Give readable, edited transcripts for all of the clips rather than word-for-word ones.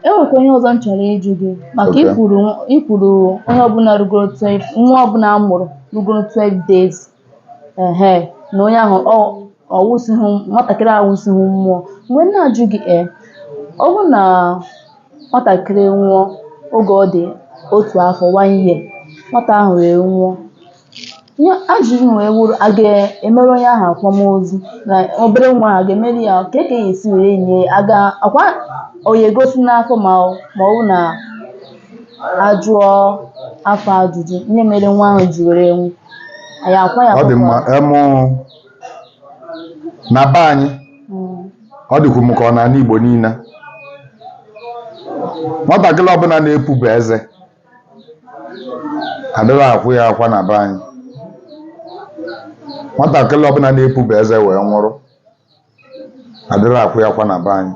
enwekwa ihe ọzọ m chọrọ ịjụ gị maka Okay. ikwuru onye ọbụla rugoro 12 nwa ọbụla a mụrụ rugoro 12 days na onye ahụ ọwụsịghị nwatakịrị awụsịghị mmụọ. Mgbe m na-ajụ gị ọ bụ na nwatakịrị nwụọ oge ọ dị 1 afọ 1 year nwata ahụ wee nwụọ, ajụjụ wee wụrụ a ga-emere onye ahụ akwamozu na obere nwa a ga-emere ya ka e esi were nye akwa onye egosi n'afọ ma ọ bụ na ajụọ afọ ajụjụ ihe mere nwa ahụ ji were nwụ anyị akwa ya. Ọ dị mma na be anyị ọ dịkwu m ka ọ n'ala Igbo niile nwatakịrị ọbụla na-epube eze adịghị akwụ ya akwa na be anyị. Nwatakịrị ọbụla na-epube eze wee nwụrụ adịghị akwụ ya akwa na be anyị.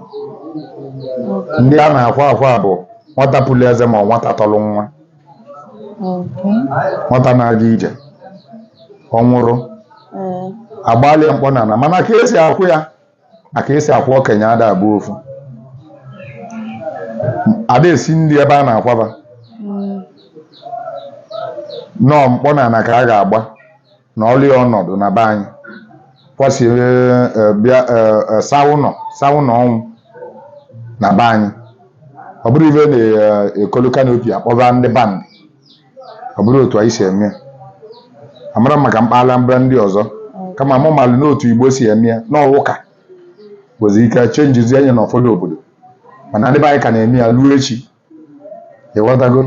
Ndị a na-akwa akwa bụ nwata pụrụ eze ma nwata tọrọ nwa, nwata na-aga ije ọ nwụrụ agbalịa mkpọ n'ala, mana ka esi akwụ ya na ka esi akwụ okenye ada abụ ofu. Ada esi nri ebe a na-akwaba nọọ mkpọ n'ala ka a ga-agba na ọlụ ya ọnọdụ na be anyị kwasị bịa saa ụnọ ọnwụ na be anyị. Ọ bụrụ ibe na-ekolu kanopi akpọba ndị bandị, ọ bụrụ otu anyị si eme amara maka mpaghara mba ndị ọzọ, kama mụ malụ n'otu Igbo si eme ya n'ọwụka nwezi ike chenjizi anya n'ụfọdụ obodo, mana ndị be anyị ka na-eme ya ruo echi. Ịghọtago?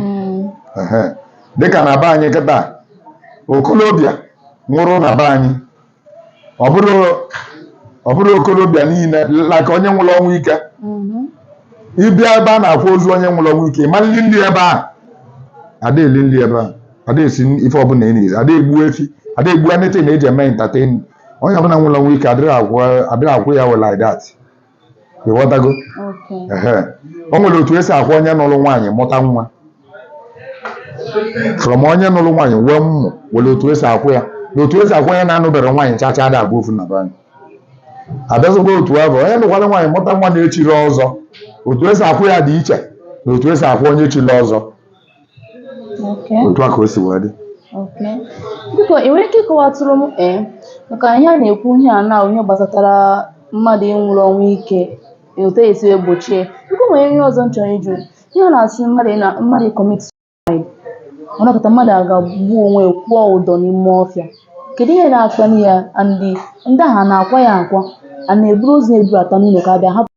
Dịka na be anyị kịta okolobịa nwụrụ na be anyị, ọ bụrụ okolobịa niile laka onye nwụrụ ọnwụ ike. Ịbịa ebe a na-akwa ozu onye nwụrụ ọnwụ ike ma nri nri ebe ahụ ada eli nri ebe ahụ, ada esi ife ọbụla enyi, ada egbu efi, ada egbu anịtị na eji eme entertain. Onye ọbụla nwụrụ ọnwụ ike adịghị akwụ ya well like that. Ịghọtago? O nwere otu esi akwụ onye nụrụ nwaanyị mụta nwa from onye nụrụ nwaanyị wee mmụ, were otu esi akwụ ya na otu esi akwụ onye na-anụbere nwaanyị chacha ada abụ ofu na be anyị. Abịazịkwa otu afọ onye nụkwara nwaanyị mụta nwa na-echiri ọzọ, otu esi akwụ ya dị iche na otu esi akwụ onye chiri ọzọ. Otu a ka o si wee dị. Biko ị nwere ike ịkọwatụrụ m maka ihe a na-ekwu ihe a na ihe gbasatara mmadụ ịnwụrụ ọnwụ ike otu esi egbochie. Biko nwere ihe ọzọ m chọrọ ịjụ, ihe a na-asị mmadụ commit suicide ọ nakọta mmadụ aga-agbu onwe kwụọ ụdọ n'ime ọfịa, kedu ihe na-akpali ya? Ndị agha na-akwa ya akwa a na-eburu ozu eburu ata n'ụlọ ka a bịa hapụ